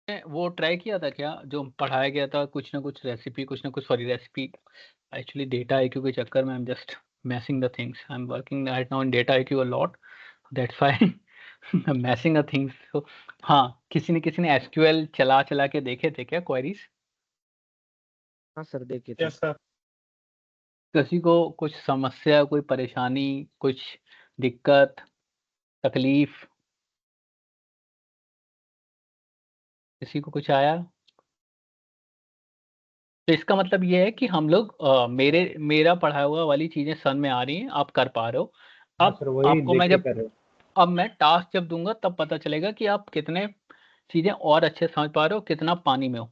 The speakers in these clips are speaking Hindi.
वो ट्राई किया था क्या जो पढ़ाया गया था, कुछ ना कुछ रेसिपी, कुछ ना कुछ, sorry recipe, actually data IQ के चक्कर में I am just मैसिंग the things, I am working right now in data IQ a lot, that's why मैसिंग the things. तो हाँ, किसी ने एसक्यूएल चला चला के देखे थे क्या क्वेरीज? हाँ सर, देखे थे। Yes sir. किसी को कुछ समस्या, कोई परेशानी, कुछ दिक्कत, तकलीफ, किसी को कुछ आया? तो इसका मतलब ये है कि हम लोग मेरा पढ़ा हुआ वाली चीजें सन में आ रही हैं, आप कर पा रहे हो। हाँ अब सर, वही आपको देख मैं के जब कर रहे हो। अब मैं टास्क जब दूंगा तब पता चलेगा कि आप कितने चीजें और अच्छे से समझ पा रहे हो, कितना पानी में हो।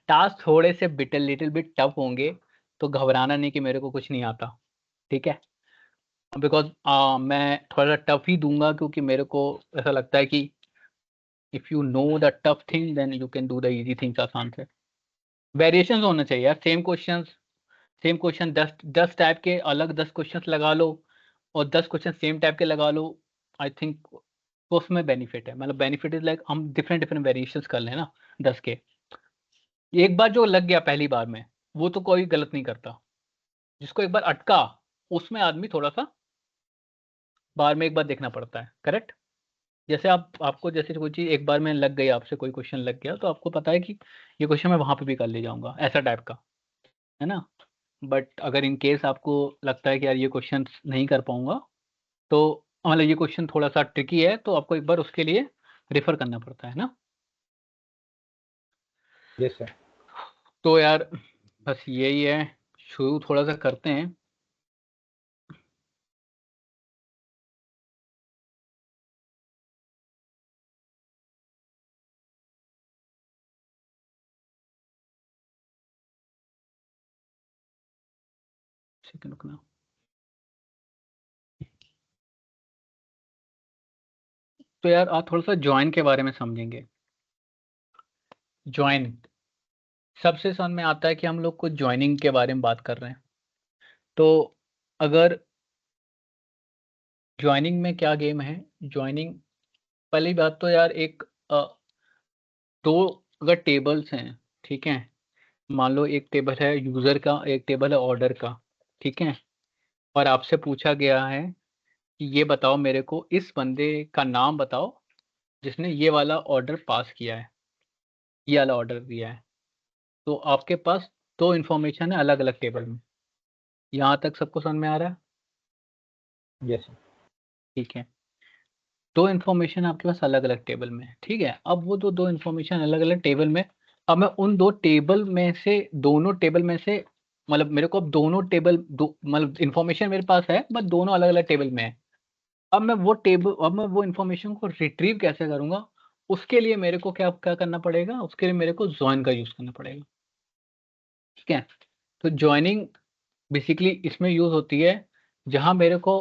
टास्क थोड़े से लिटिल बिट टफ होंगे, तो घबराना नहीं कि मेरे को कुछ नहीं आता, ठीक है? बिकॉज मैं थोड़ा सा टफ ही दूंगा, क्योंकि मेरे को ऐसा लगता है कि if you know the tough thing then you can do the easy things आसान से। वेरिएशन होना चाहिए यार, सेम क्वेश्चन 10 टाइप के अलग 10 क्वेश्चंस लगा लो, और 10 क्वेश्चन सेम टाइप के लगा लो। आई थिंक तो उसमें बेनिफिट है, मतलब बेनिफिट इज लाइक हम डिफरेंट डिफरेंट वेरिएशंस कर लें ना 10 के। एक बार जो लग गया पहली बार में, वो तो कोई गलत नहीं करता। जिसको एक बार अटका, उसमें आदमी थोड़ा सा बार में एक बार देखना पड़ता है, करेक्ट? जैसे आपको जैसे कोई चीज़ एक बार में लग गई, आपसे कोई क्वेश्चन लग गया, तो आपको पता है कि ये क्वेश्चन मैं वहां पे भी कर ले जाऊंगा, ऐसा टाइप का, है ना? बट अगर इन केस आपको लगता है कि यार ये क्वेश्चन नहीं कर पाऊंगा, तो मतलब ये क्वेश्चन थोड़ा सा ट्रिकी है, तो आपको एक बार उसके लिए रेफर करना पड़ता है ना। Yes sir. तो यार बस यही है, शुरू थोड़ा सा करते हैं। सेकंड रुकना। तो यार आप थोड़ा सा ज्वाइन के बारे में समझेंगे। ज्वाइन सबसे समझ में आता है कि हम लोग कुछ ज्वाइनिंग के बारे में बात कर रहे हैं। तो अगर ज्वाइनिंग में क्या गेम है, ज्वाइनिंग, पहली बात तो यार एक दो अगर टेबल्स हैं, ठीक है? मान लो एक टेबल है यूजर का, एक टेबल है ऑर्डर का, ठीक है? और आपसे पूछा गया है कि ये बताओ मेरे को, इस बंदे का नाम बताओ जिसने ये वाला ऑर्डर पास किया है, ये वाला ऑर्डर दिया है। तो आपके पास दो इन्फॉर्मेशन है अलग अलग टेबल में। यहाँ तक सबको समझ में आ रहा है? Yes sir. ठीक है। दो इन्फॉर्मेशन आपके पास अलग अलग टेबल में है, ठीक है? अब वो दो इन्फॉर्मेशन अलग अलग टेबल में, अब मैं उन दो टेबल में से, दोनों टेबल में से, मतलब मेरे को अब दोनों टेबल दो, मतलब इन्फॉर्मेशन मेरे पास है बट दोनों अलग अलग टेबल में है। अब मैं वो इन्फॉर्मेशन को रिट्रीव कैसे करूंगा? उसके लिए मेरे को क्या क्या करना पड़ेगा? उसके लिए मेरे को ज्वाइन का यूज करना पड़ेगा, ठीक है? तो ज्वाइनिंग बेसिकली इसमें यूज होती है जहां मेरे को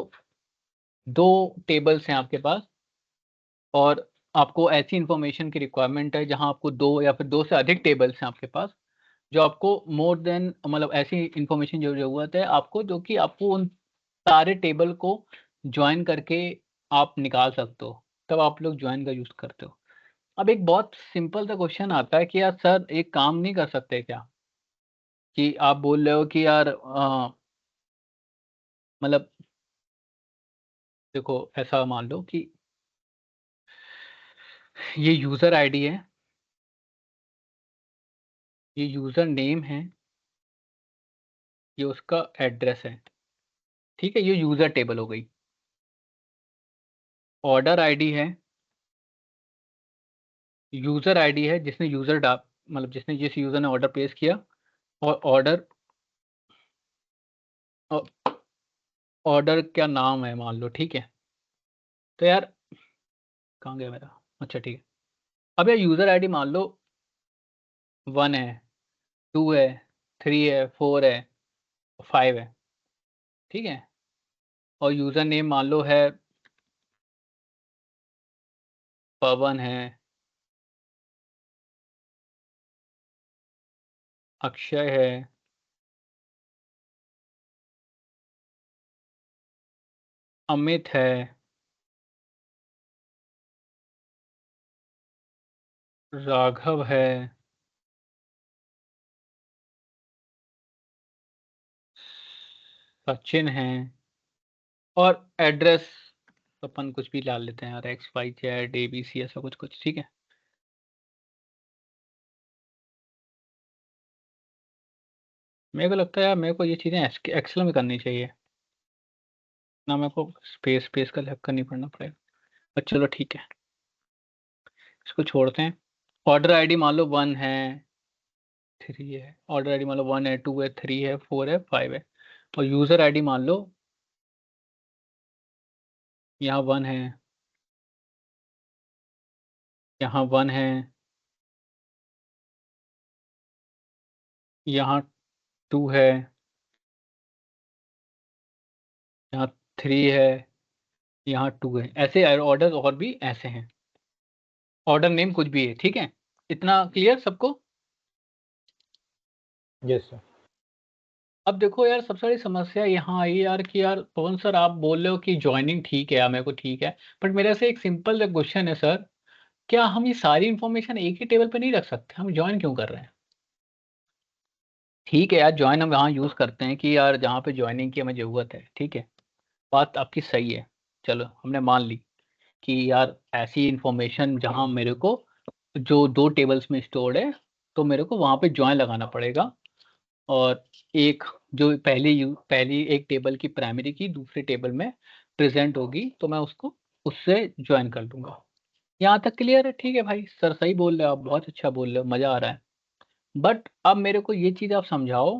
दो टेबल्स हैं आपके पास, और आपको ऐसी इंफॉर्मेशन की रिक्वायरमेंट है जहां आपको दो या फिर दो से अधिक टेबल्स हैं आपके पास, जो आपको मोर देन, मतलब ऐसी इंफॉर्मेशन जो जरूरत है आपको, जो कि आपको उन सारे टेबल को ज्वाइन करके आप निकाल सकते हो, तब आप लोग ज्वाइन का यूज करते हो। अब एक बहुत सिंपल सा क्वेश्चन आता है कि यार सर एक काम नहीं कर सकते क्या, कि आप बोल रहे हो कि यार मतलब देखो ऐसा मान लो कि ये यूजर आईडी है, ये यूजर नेम है, ये उसका एड्रेस है, ठीक है? ये यूजर टेबल हो गई। ऑर्डर आईडी है, यूजर आईडी है जिसने यूजर डा मतलब जिसने जिस यूजर ने ऑर्डर प्लेस किया, और ऑर्डर क्या नाम है मान लो, ठीक है? तो यार कहाँ गया मेरा, अच्छा ठीक है। अब यार यूजर आईडी मान लो 1 है, 2 है, 3 है, 4 है, 5 है, ठीक है? और यूजर नेम मान लो है पवन है, अक्षय है, अमित है, राघव है, सचिन है, और एड्रेस अपन कुछ भी डाल लेते हैं यार, XYZ ABC ऐसा कुछ कुछ, ठीक है। मेरे को लगता है यार मेरे को ये चीज़ें एक्सेल में करनी चाहिए ना, मेरे को स्पेस स्पेस का चक्कर नहीं पड़ना पड़ेगा। पर चलो ठीक है, इसको छोड़ते हैं। ऑर्डर आईडी मान लो 1 है, 3 है। ऑर्डर आईडी मान लो 1 है, 2 है, 3 है, 4 है, 5 है। और यूज़र आईडी मान लो यहाँ 1 है, यहाँ 1 है, यहाँ 2 है, यहाँ 3 है, यहाँ 2 है। ऐसे ऑर्डर और भी ऐसे हैं। ऑर्डर नेम कुछ भी है, ठीक है। इतना क्लियर सबको? Yes sir. अब देखो यार, सबसे बड़ी समस्या यहाँ आई यार कि यार पवन सर आप बोल रहे हो कि ज्वाइनिंग ठीक है यार, मेरे को ठीक है। बट मेरे से एक सिंपल क्वेश्चन है सर, क्या हम ये सारी इंफॉर्मेशन एक ही टेबल पे नहीं रख सकते? हम ज्वाइन क्यों कर रहे हैं? ठीक है यार, ज्वाइन हम यहाँ यूज़ करते हैं कि यार जहाँ पे ज्वाइनिंग की हमें ज़रूरत है, ठीक है। बात आपकी सही है, चलो हमने मान ली कि यार ऐसी इंफॉर्मेशन जहाँ मेरे को जो 2 टेबल्स में स्टोर्ड है, तो मेरे को वहाँ पे ज्वाइन लगाना पड़ेगा। और एक जो पहली एक टेबल की प्राइमरी की दूसरे टेबल में प्रेजेंट होगी, तो मैं उसको उससे ज्वाइन कर दूंगा। यहाँ तक क्लियर है? ठीक है भाई, सर सही बोल रहे हो आप, बहुत अच्छा बोल रहे हो, मज़ा आ रहा है। बट अब मेरे को ये चीज़ आप समझाओ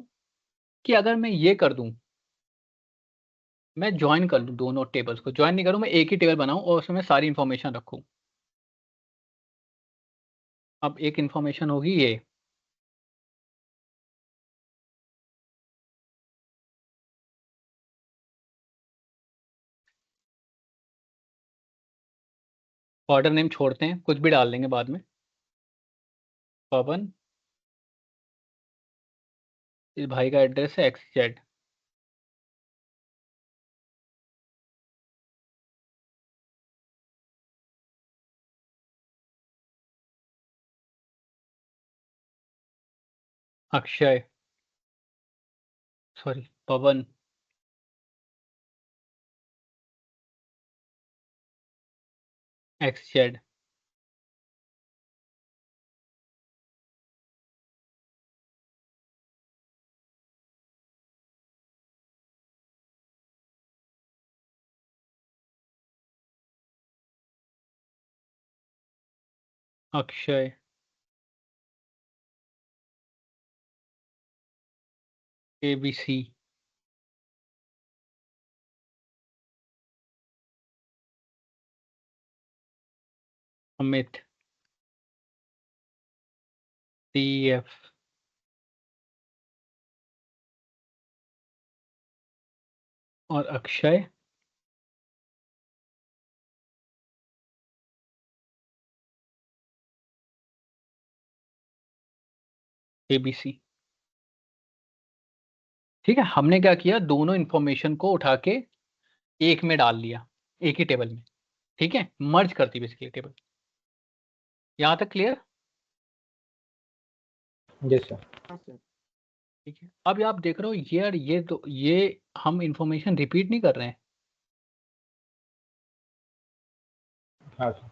कि अगर मैं ये कर दूं, मैं ज्वाइन कर लूँ दोनों टेबल्स को, ज्वाइन नहीं करूँ, मैं एक ही टेबल बनाऊँ और उसमें सारी इन्फॉर्मेशन रखूँ। अब एक इन्फॉर्मेशन होगी ये, ऑर्डर नेम छोड़ते हैं, कुछ भी डाल देंगे बाद में। पवन, इस भाई का एड्रेस है XZ। अक्षय, सॉरी पवन, XZ। Akshay, ABC। Amit, TF। और अक्षय, ABC। ठीक है, हमने क्या किया, दोनों इन्फॉर्मेशन को उठा के एक में डाल लिया, एक ही टेबल में। ठीक है, मर्ज करती बेसिकली टेबल। यहाँ तक क्लियर? Yes sir. हाँ सर। ठीक है, अब आप देख रहे हो ये यार, ये तो ये हम इंफॉर्मेशन रिपीट नहीं कर रहे हैं। हाँ सर।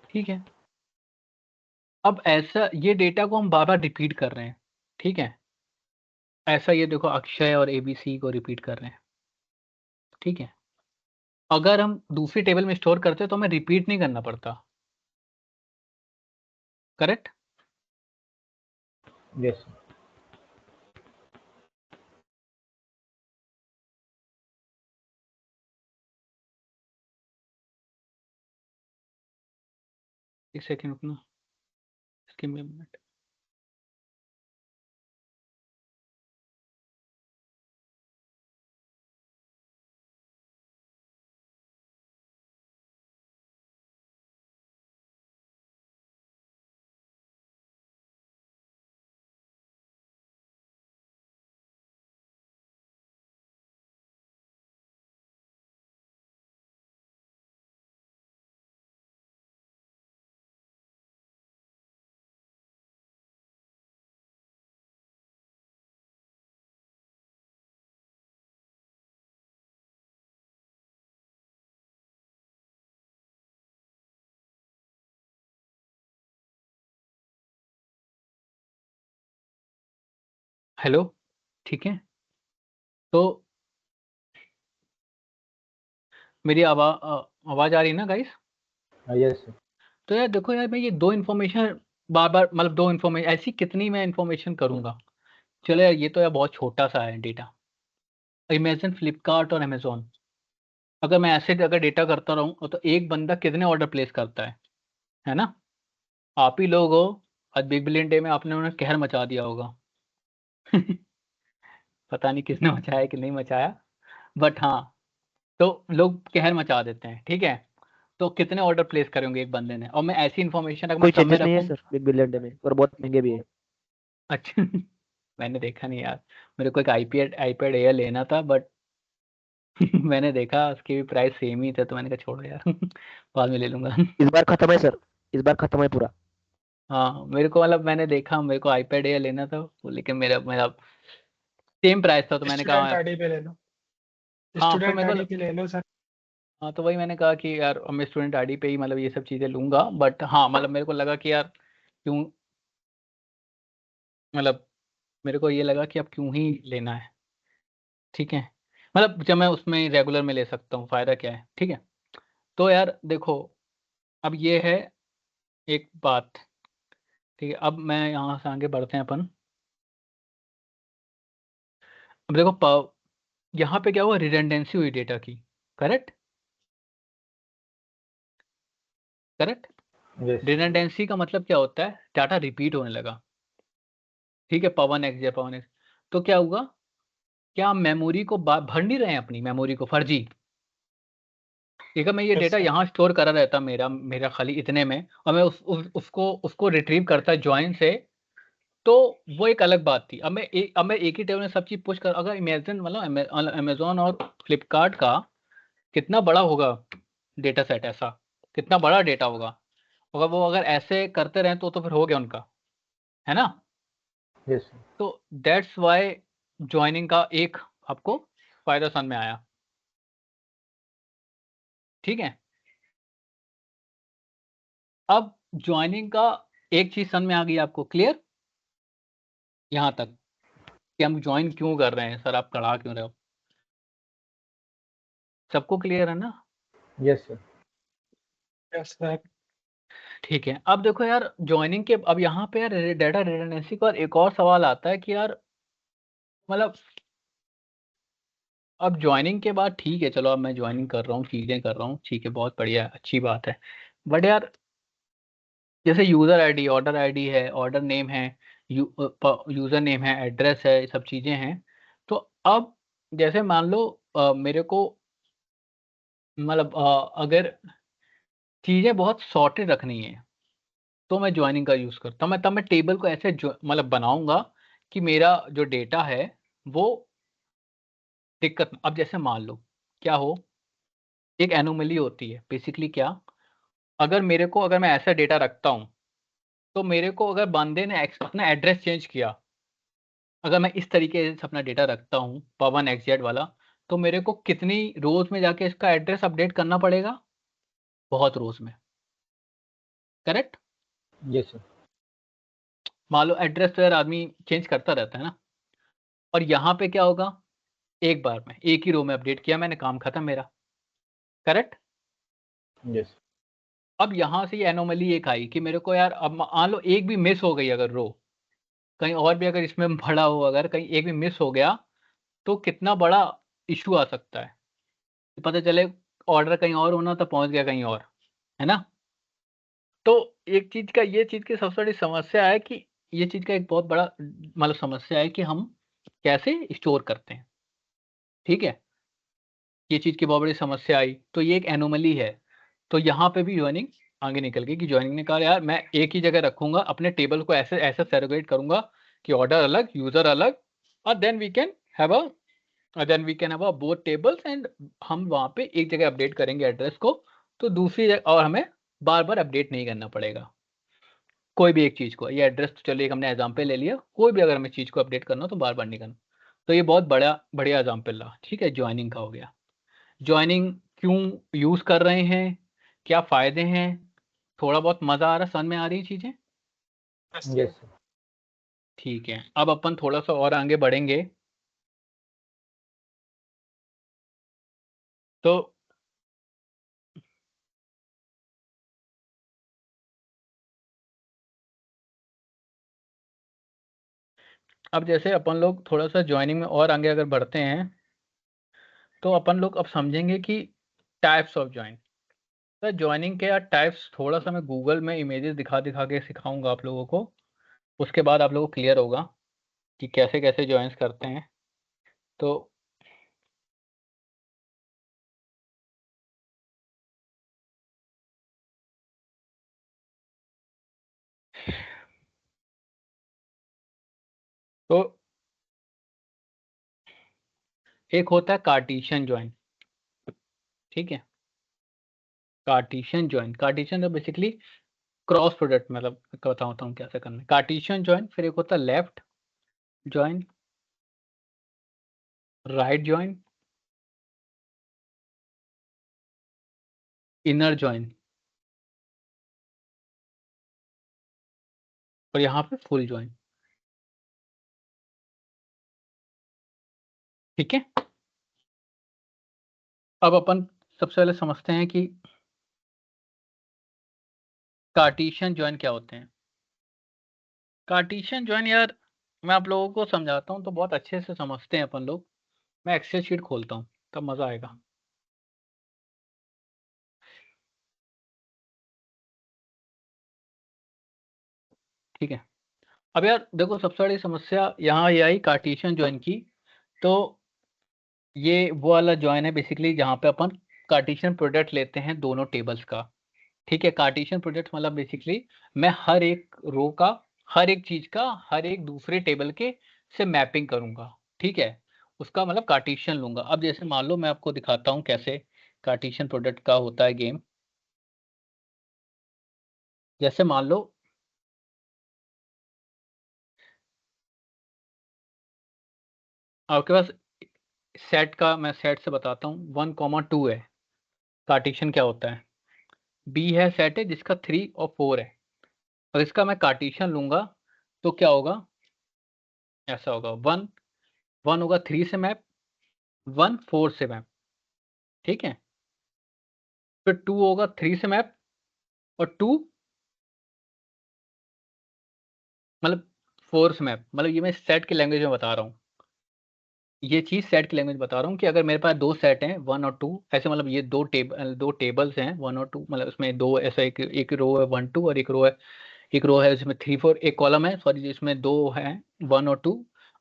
ठीक है, अब ऐसा ये डेटा को हम बार बार रिपीट कर रहे हैं। ठीक है, ऐसा ये देखो, अक्षय और ABC को रिपीट कर रहे हैं। ठीक है, अगर हम दूसरी टेबल में स्टोर करते तो हमें रिपीट नहीं करना पड़ता। करेक्ट? यस। एक सेकेंड रुकना, इसकी मिनट। हेलो, ठीक है। तो मेरी आवाज आ रही है ना गाइस? Yes sir. तो यार देखो यार, मैं ये दो इन्फॉर्मेशन बार बार, मतलब दो इन्फॉर्मेशन ऐसी कितनी मैं इन्फॉर्मेशन करूंगा। चलो यार, ये तो यार बहुत छोटा सा है डेटा। इमेजिन फ्लिपकार्ट और अमेजोन, अगर मैं ऐसे अगर डेटा करता रहूं तो एक बंदा कितने ऑर्डर प्लेस करता है ना? आप ही लोग हो, आज बिग बिलियन डे में आपने उन्हें कहर मचा दिया होगा। पता नहीं किसने मचाया कि नहीं मचाया, बट हाँ, तो लोग कहर मचा देते हैं, ठीक है। तो कितने ऑर्डर प्लेस करेंगे एक बंदे ने, और मैं ऐसी इन्फॉर्मेशन अगर मैं कोई सब में चेंजेस नहीं है रखूं। सर बिग बिलियन डे में, और बहुत महंगे भी है। अच्छा। मैंने देखा नहीं यार, मेरे को एक आईपैड आईपैड एयर लेना था, बट मैंने देखा उसकी भी प्राइस सेम ही था, तो मैंने कहा छोड़ो यार, बाद में ले लूंगा। इस बार खत्म है सर, इस बार खत्म है पूरा। हाँ, मेरे को मतलब मैंने देखा, मेरे को आईपैड एयर लेना था वो, लेकिन मेरा मेरा सेम प्राइस था, तो मैंने स्टूडेंट कहा आईडी पे ले लो, हाँ, फिर स्टूडेंट मेरे आईडी को पे ले लो सर। हाँ, तो वही मैंने कहा कि यार अब मैं स्टूडेंट आईडी पे ही मतलब ये सब चीज़ें लूंगा, बट हाँ मतलब मेरे को लगा कि यार क्यों, मतलब मेरे को ये लगा कि अब क्यों ही लेना है, ठीक है। मतलब जब मैं उसमें रेगुलर में ले सकता हूँ, फायदा क्या है, ठीक है। तो यार देखो, अब ये है एक बात, ठीक है। अब मैं यहाँ से आगे बढ़ते हैं अपन। अब देखो यहाँ पे क्या हुआ, रिडंडेंसी हुई डेटा की, करेक्ट करेक्ट। यस। रिडंडेंसी का मतलब क्या होता है, डाटा रिपीट होने लगा, ठीक है। पवन एक्स या पवन एक्स, तो क्या हुआ, क्या हम मेमोरी को भर नहीं रहे हैं, अपनी मेमोरी को फर्जी, ठीक है। मैं ये यस डेटा सर। यहाँ स्टोर करा रहता मेरा मेरा खाली इतने में, और मैं उसको रिट्रीव करता जॉइन से, तो वो एक अलग बात थी। अब मैं एक ही टेबल में सब चीज पुश कर, अगर इमेजिन मतलब अमेजोन और फ्लिपकार्ट का कितना बड़ा होगा डेटा सेट, ऐसा कितना बड़ा डेटा होगा, अगर वो अगर ऐसे करते रहे तो फिर हो गया उनका, है ना? Yes sir. तो दैट्स वाई ज्वाइनिंग का एक आपको फायदा समझ में आया, ठीक है। अब ज्वाइनिंग का एक चीज समझ में आ गई आपको, क्लियर यहां तक, कि हम ज्वाइन क्यों कर रहे हैं सर, आप करा क्यों रहे हो, सबको क्लियर है ना? Yes sir. Yes sir. ठीक है। अब देखो यार, ज्वाइनिंग के अब यहाँ पे यार डेटा रिडंडेंसी का एक और सवाल आता है कि यार मतलब अब ज्वाइनिंग के बाद ठीक है, चलो अब मैं ज्वाइनिंग कर रहा हूँ, चीजें कर रहा हूँ, ठीक है, बहुत बढ़िया है, अच्छी बात है। बट यार जैसे यूजर आईडी, ऑर्डर आईडी है, ऑर्डर नेम है, यूजर नेम है, एड्रेस है, ये सब चीजें हैं। तो अब जैसे मान लो मेरे को मतलब अगर चीजें बहुत सॉर्टेड रखनी है, तो मैं ज्वाइनिंग का यूज करता हूँ। मैं तब मैं टेबल को ऐसे मतलब बनाऊंगा कि मेरा जो डेटा है वो दिक्कत, अब जैसे मान लो क्या हो, एक एनोमली होती है बेसिकली क्या, अगर मेरे को अगर मैं ऐसा डेटा रखता हूँ, तो मेरे को अगर बंदे ने अपना एड्रेस चेंज किया, अगर मैं इस तरीके से अपना डेटा रखता हूँ पवन एक्सजेड वाला, तो मेरे को कितनी रोज में जाके इसका एड्रेस अपडेट करना पड़ेगा, बहुत रोज में, करेक्ट। Yes sir. मान लो एड्रेस तो यार आदमी चेंज करता रहता है ना, और यहाँ पे क्या होगा, एक बार में एक ही रो में अपडेट किया मैंने, काम खत्म मेरा, करेक्ट। यस। अब यहाँ से ये एनोमली एक आई कि मेरे को यार, अब मान लो एक भी मिस हो गई अगर रो, कहीं और भी अगर इसमें भरा हो, अगर कहीं एक भी मिस हो गया, तो कितना बड़ा इशू आ सकता है, पता चले ऑर्डर कहीं और होना तो पहुंच गया कहीं और, है ना? तो एक चीज का, ये चीज की सबसे बड़ी समस्या है कि ये चीज का एक बहुत बड़ा मतलब समस्या है कि हम कैसे स्टोर करते हैं, ठीक है। ये चीज की बहुत बड़ी समस्या आई, तो ये एक एनोमली है। तो यहाँ पे भी ज्वाइनिंग आगे निकल गई कि ज्वाइनिंग ने कहा यार मैं एक ही जगह रखूंगा अपने टेबल को, ऐसे ऐसे सेग्रीगेट करूंगा कि ऑर्डर अलग, यूजर अलग, और then we can have a both tables, and हम वहां पे एक जगह अपडेट करेंगे एड्रेस को, तो दूसरी जगह और हमें बार बार अपडेट नहीं करना पड़ेगा कोई भी एक चीज को। ये एड्रेस तो चलिए एक हमने एग्जाम्पल ले लिया, कोई भी अगर हमें चीज को अपडेट करना हो तो बार बार नहीं करना। तो ये बहुत बड़ा बढ़िया एग्जाम्पल रहा, ठीक है, ज्वाइनिंग का हो गया। ज्वाइनिंग क्यों यूज कर रहे हैं, क्या फायदे हैं, थोड़ा बहुत मजा आ रहा, समझ में आ रही चीजें? Yes yes sir. सर। ठीक है, अब अपन थोड़ा सा और आगे बढ़ेंगे। तो अब जैसे अपन लोग थोड़ा सा ज्वाइनिंग में और आगे अगर बढ़ते हैं तो अपन लोग अब समझेंगे कि टाइप्स ऑफ ज्वाइन। तो ज्वाइनिंग के यार टाइप्स थोड़ा सा मैं गूगल में इमेजेस दिखा दिखा के सिखाऊंगा आप लोगों को, उसके बाद आप लोगों को क्लियर होगा कि कैसे कैसे ज्वाइंस करते हैं। तो तो एक होता है कार्टेशियन ज्वाइन। ठीक है, कार्टेशियन ज्वाइन, कार्टेशियन तो बेसिकली क्रॉस प्रोडक्ट, मतलब बताता हूँ कैसे करना है कार्टेशियन ज्वाइन। फिर एक होता है left join, right join, inner join, और यहाँ पे फुल ज्वाइन। ठीक है, अब अपन सबसे पहले समझते हैं कि कार्टेशियन ज्वाइन क्या होते हैं। कार्टेशियन ज्वाइन यार मैं आप लोगों को समझाता हूँ तो बहुत अच्छे से समझते हैं अपन लोग। मैं एक्सेल शीट खोलता हूँ तब मजा आएगा। ठीक है, अब यार देखो सबसे बड़ी समस्या यहाँ ये आई कार्टेशियन ज्वाइन की। तो ये वो वाला ज्वाइन है बेसिकली जहाँ पे अपन कार्टेशियन प्रोडक्ट लेते हैं दोनों टेबल्स का। ठीक है, कार्टेशियन प्रोडक्ट मतलब बेसिकली मैं हर एक रो का, हर एक चीज का, हर एक दूसरे टेबल के से मैपिंग करूंगा। ठीक है, उसका मतलब कार्टेशियन लूंगा। अब जैसे मान लो मैं आपको दिखाता हूँ कैसे कार्टेशियन प्रोडक्ट का होता है गेम। जैसे मान लो आपके पास सेट का, मैं सेट से बताता हूँ, 1,2 है। कार्टेशियन क्या होता है, बी है सेट है जिसका 3 और 4 है, और इसका मैं कार्टेशियन लूंगा तो क्या होगा, ऐसा होगा 1 1 होगा 3 से मैप, 1 4 से मैप। ठीक है, फिर 2 होगा 3 से मैप, और 2 मतलब 4 से मैप। मतलब ये मैं सेट की लैंग्वेज में बता रहा हूँ, ये चीज सेट की लैंग्वेज बता रहा हूँ कि अगर मेरे पास दो सेट हैं 1 और 2 ऐसे, मतलब ये दो टेबल्स हैं 1 और 2, मतलब इसमें दो ऐसा एक रो है 1 2, और एक रो है जिसमें 3 4, एक कॉलम है सॉरी जिसमें दो हैं 1 और 2,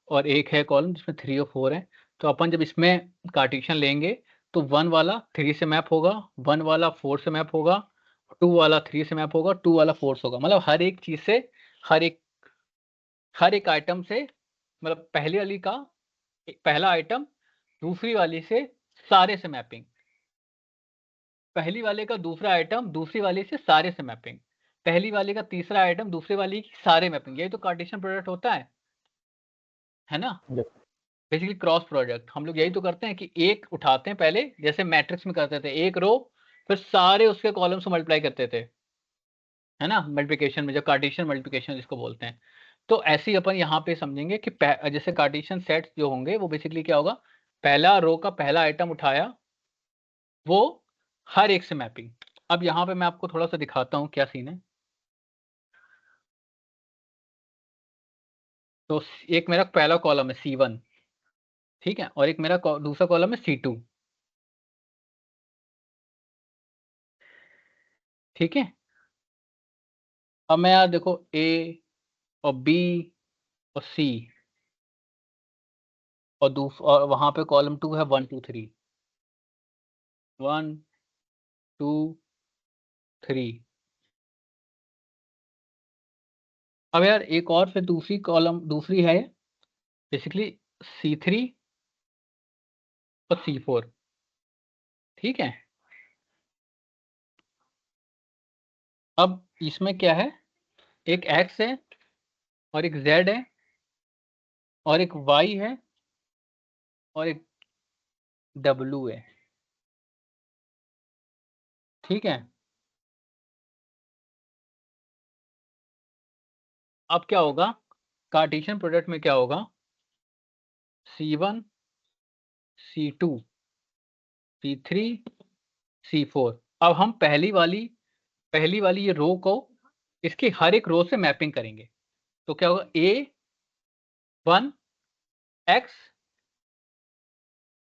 और एक है कॉलम जिसमें 3 और 4 है। तो अपन जब इसमें कार्टेशियन लेंगे तो 1 वाला 3 से मैप होगा, 1 वाला 4 से मैप होगा, 2 वाला 3 से मैप होगा, 2 वाला 4 से होगा। मतलब हर एक चीज से, हर एक हर एक आइटम से, मतलब पहली वाली का पहला आइटम दूसरी वाली से सारे से मैपिंग, पहली वाले का दूसरा आइटम दूसरी वाली से सारे से मैपिंग, पहली वाली का तीसरा आइटम दूसरी वाली की सारे मैपिंग। यही तो कार्टेशियन प्रोडक्ट होता है ना। Yes. बेसिकली क्रॉस प्रोडक्ट हम लोग यही तो करते हैं कि एक उठाते हैं पहले, जैसे मैट्रिक्स में करते थे एक रो, फिर सारे उसके कॉलम से मल्टीप्लाई करते थे, है ना, मल्टीप्लिकेशन में, जब कार्टेशियन मल्टीप्लिकेशन जिसको बोलते हैं। तो ऐसे ही अपन यहाँ पे समझेंगे कि जैसे कार्टेशियन सेट्स जो होंगे वो बेसिकली क्या होगा, पहला रो का पहला आइटम उठाया, वो हर एक से मैपिंग। अब यहाँ पे मैं आपको थोड़ा सा दिखाता हूँ क्या सीन है। तो एक मेरा पहला कॉलम है C1, ठीक है, और एक मेरा दूसरा कॉलम है C2। ठीक है, अब मैं यार देखो A और B और C, और वहां पे कॉलम 2 है 1 2 3, 1 2 3। अब यार एक और फिर दूसरी कॉलम दूसरी है बेसिकली C3 और C4। ठीक है, अब इसमें क्या है, एक X है, और एक Z है, और एक Y है, और एक W है। ठीक है, अब क्या होगा, कार्टेशियन प्रोडक्ट में क्या होगा, C1 C2 C3 C4। अब हम पहली वाली ये रो को इसकी हर एक रो से मैपिंग करेंगे। तो क्या होगा, A1 X